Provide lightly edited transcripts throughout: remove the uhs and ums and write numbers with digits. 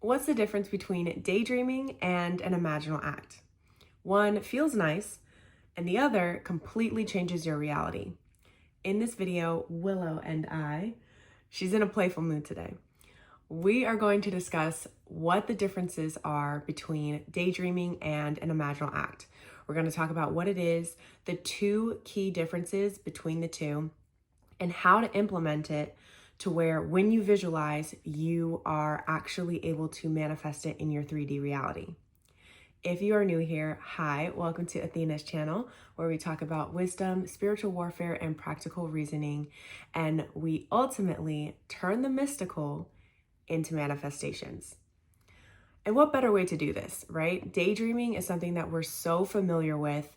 What's the difference between daydreaming and an imaginal act? One feels nice, and the other completely changes your reality. In this video, Willow and she's in a playful mood today. We are going to discuss what the differences are between daydreaming and an imaginal act. We're going to talk about what it is, the two key differences between the two, and how to implement it to where when you visualize, you are actually able to manifest it in your 3D reality. If you are new here, hi, welcome to Athena's channel, where we talk about wisdom, spiritual warfare, and practical reasoning, and we ultimately turn the mystical into manifestations. And what better way to do this, right? Daydreaming is something that we're so familiar with.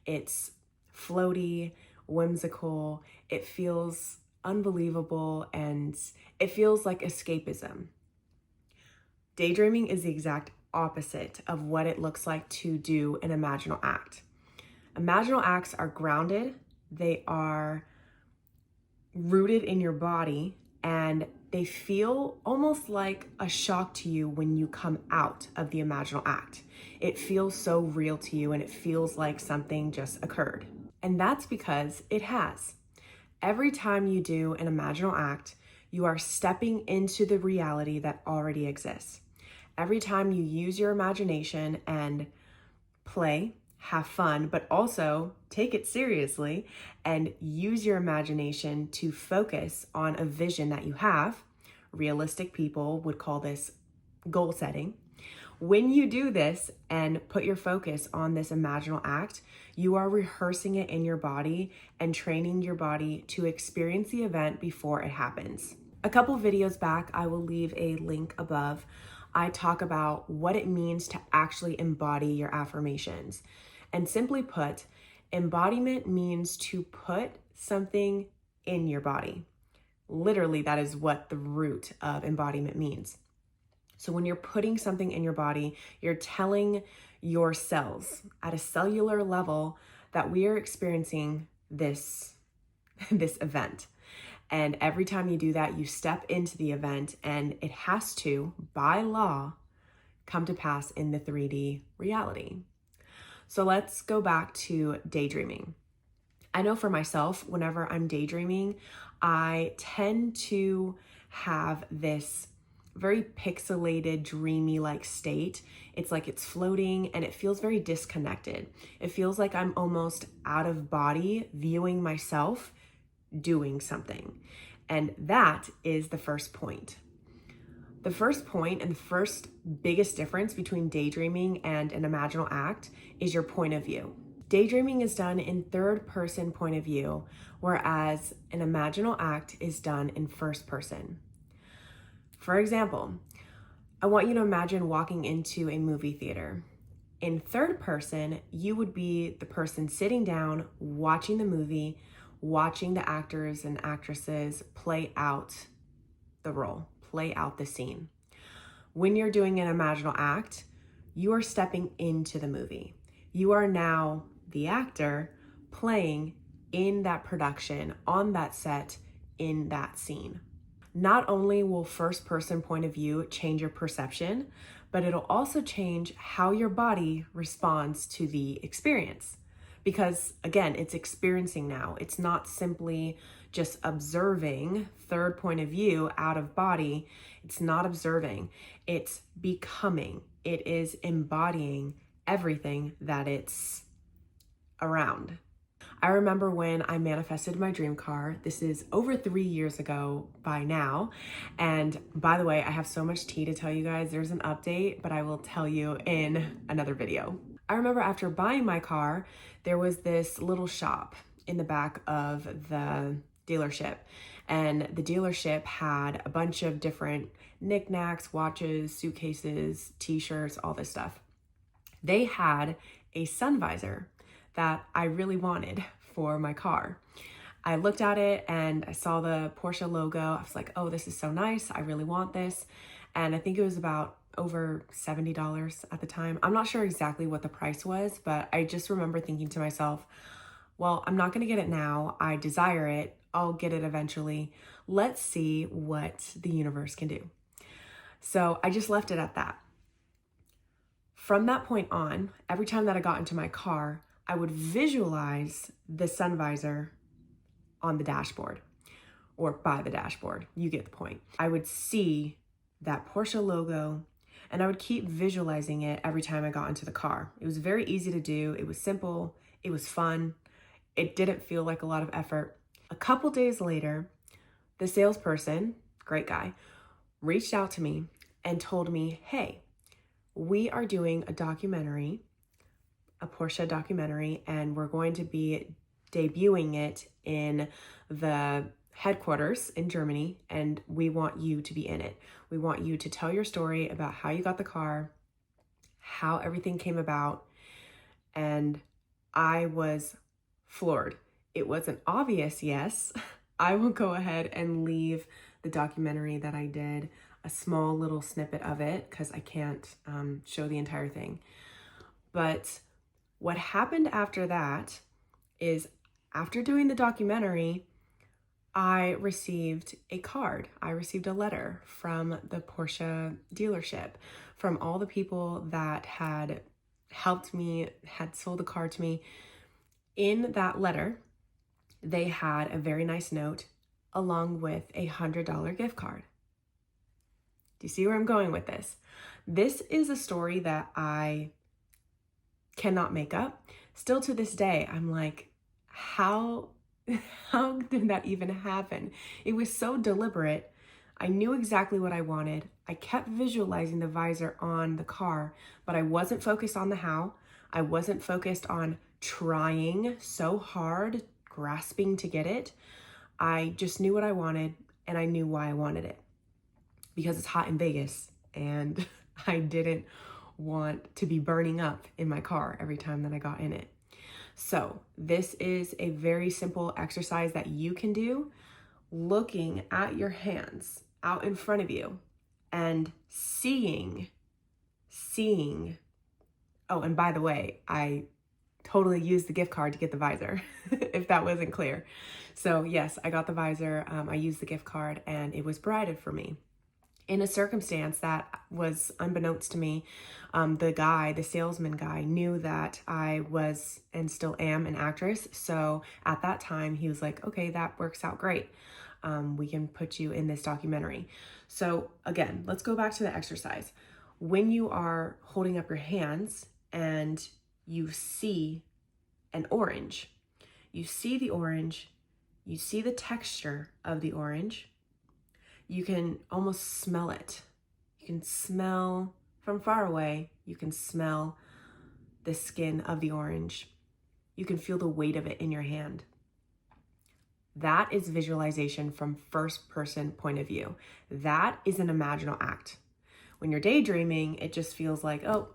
It's floaty, whimsical, it feels unbelievable, and it feels like escapism. Daydreaming is the exact opposite of what it looks like to do an imaginal act. Imaginal acts are grounded, they are rooted in your body, and they feel almost like a shock to you when you come out of the imaginal act. It feels so real to you and it feels like something just occurred. And that's because it has. Every time you do an imaginal act, you are stepping into the reality that already exists. Every time you use your imagination and play, have fun, but also take it seriously and use your imagination to focus on a vision that you have. Realistic people would call this goal setting. When you do this and put your focus on this imaginal act, you are rehearsing it in your body and training your body to experience the event before it happens. A couple videos back, I will leave a link above. I talk about what it means to actually embody your affirmations. And simply put, embodiment means to put something in your body. Literally, that is what the root of embodiment means. So when you're putting something in your body, you're telling your cells at a cellular level that we are experiencing this event. And every time you do that, you step into the event, and it has to, by law, come to pass in the 3D reality. So let's go back to daydreaming. I know for myself, whenever I'm daydreaming, I tend to have this very pixelated, dreamy-like state. It's like it's floating and it feels very disconnected. It feels like I'm almost out of body viewing myself doing something. And that is the first point. The first point and the first biggest difference between daydreaming and an imaginal act is your point of view. Daydreaming is done in third person point of view, whereas an imaginal act is done in first person. For example, I want you to imagine walking into a movie theater. In third person, you would be the person sitting down, watching the movie, watching the actors and actresses play out the role, play out the scene. When you're doing an imaginal act, you are stepping into the movie. You are now the actor playing in that production, on that set, in that scene. Not only will first person point of view change your perception, but it'll also change how your body responds to the experience. Because again, it's experiencing now. It's not simply just observing third point of view out of body. It's not observing, it's becoming. It is embodying everything that it's around. I remember when I manifested my dream car. This is over 3 years ago by now. And by the way, I have so much tea to tell you guys. There's an update, but I will tell you in another video. I remember after buying my car, there was this little shop in the back of the dealership. And the dealership had a bunch of different knickknacks, watches, suitcases, t-shirts, all this stuff. They had a sun visor that I really wanted for my car. I looked at it and I saw the Porsche logo. I was like, oh, this is so nice. I really want this. And I think it was about over $70 at the time. I'm not sure exactly what the price was, but I just remember thinking to myself, well, I'm not gonna get it now. I desire it. I'll get it eventually. Let's see what the universe can do. So I just left it at that. From that point on, every time that I got into my car, I would visualize the sun visor on the dashboard or by the dashboard. You get the point. I would see that Porsche logo and I would keep visualizing it every time I got into the car. It was very easy to do. It was simple. It was fun. It didn't feel like a lot of effort. A couple days later, the salesperson, great guy, reached out to me and told me, hey, we are doing a documentary, a Porsche documentary, and we're going to be debuting it in the headquarters in Germany, and we want you to be in it. We want you to tell your story about how you got the car, how everything came about, and I was floored. It was an obvious yes. I will go ahead and leave the documentary that I did, a small little snippet of it, because I can't show the entire thing. But what happened after that is, after doing the documentary, I received a card. I received a letter from the Porsche dealership, from all the people that had helped me, had sold the car to me. In that letter, they had a very nice note along with a $100 gift card. Do you see where I'm going with this? This is a story that I cannot make up. Still to this day, I'm like, how did that even happen? It was so deliberate. I knew exactly what I wanted. I kept visualizing the visor on the car, but I wasn't focused on the how. I wasn't focused on trying so hard, grasping to get it. I just knew what I wanted, and I knew why I wanted it. Because it's hot in Vegas, and I didn't want to be burning up in my car every time that I got in it. So this is a very simple exercise that you can do, looking at your hands out in front of you and seeing. Oh, and by the way, I totally used the gift card to get the visor, if that wasn't clear. So yes, I got the visor, I used the gift card, and it was provided for me. In a circumstance that was unbeknownst to me, the salesman guy, knew that I was and still am an actress. So at that time, he was like, okay, that works out great. We can put you in this documentary. So again, let's go back to the exercise. When you are holding up your hands and you see an orange, you see the orange, you see the texture of the orange, you can almost smell it. You can smell from far away, you can smell the skin of the orange. You can feel the weight of it in your hand. That is visualization from first person point of view. That is an imaginal act. When you're daydreaming, it just feels like, oh,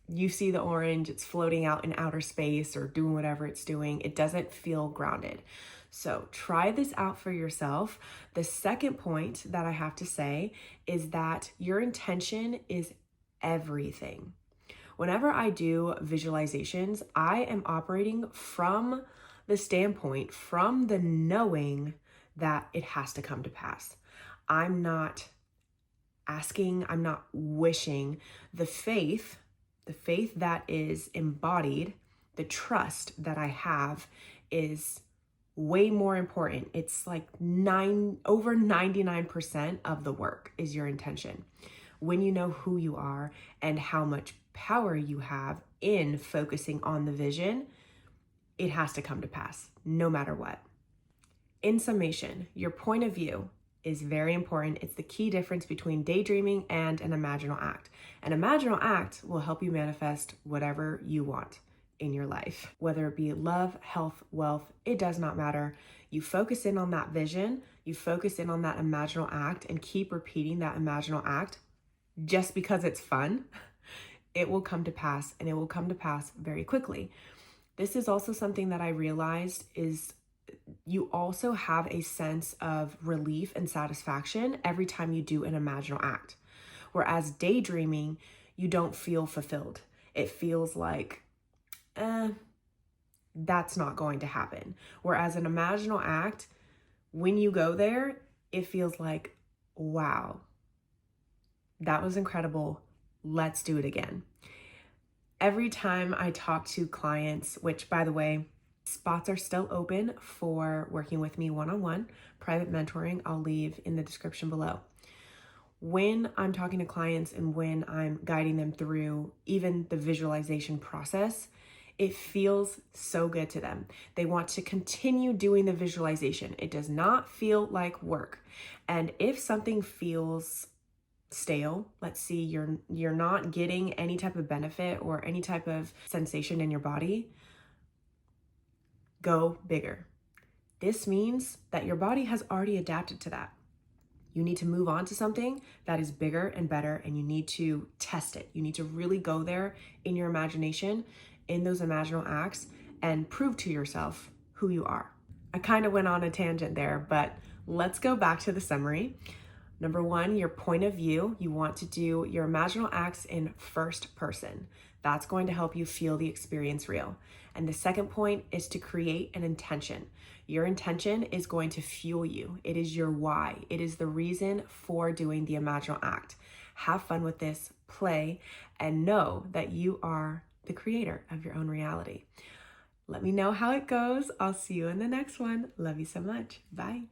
you see the orange, it's floating out in outer space or doing whatever it's doing. It doesn't feel grounded. So try this out for yourself. The second point that I have to say is that your intention is everything. Whenever I do visualizations, I am operating from the standpoint, from the knowing that it has to come to pass. I'm not asking, I'm not wishing. The faith that is embodied, the trust that I have is way more important. It's like over 99% of the work is your intention. When you know who you are and how much power you have in focusing on the vision, it has to come to pass, no matter what. In summation, your point of view is very important. It's the key difference between daydreaming and an imaginal act. An imaginal act will help you manifest whatever you want in your life, whether it be love, health, wealth, it does not matter. You focus in on that vision, you focus in on that imaginal act and keep repeating that imaginal act just because it's fun, it will come to pass, and it will come to pass very quickly. This is also something that I realized is you also have a sense of relief and satisfaction every time you do an imaginal act. Whereas daydreaming, you don't feel fulfilled. It feels like, that's not going to happen. Whereas an imaginal act, when you go there, it feels like, wow, That was incredible. Let's do it again. Every time I talk to clients, which by the way, spots are still open for working with me one-on-one, private mentoring, I'll leave in the description below. When I'm talking to clients and when I'm guiding them through even the visualization process, it feels so good to them. They want to continue doing the visualization. It does not feel like work. And if something feels stale, let's see, you're not getting any type of benefit or any type of sensation in your body, go bigger. This means that your body has already adapted to that. You need to move on to something that is bigger and better, and you need to test it. You need to really go there in your imagination, in those imaginal acts, and prove to yourself who you are. I kind of went on a tangent there, but let's go back to the summary. Number one, your point of view. You want to do your imaginal acts in first person. That's going to help you feel the experience real. And the second point is to create an intention. Your intention is going to fuel you. It is your why. It is the reason for doing the imaginal act. Have fun with this, play, and know that you are the creator of your own reality. Let me know how it goes. I'll see you in the next one. Love you so much. Bye.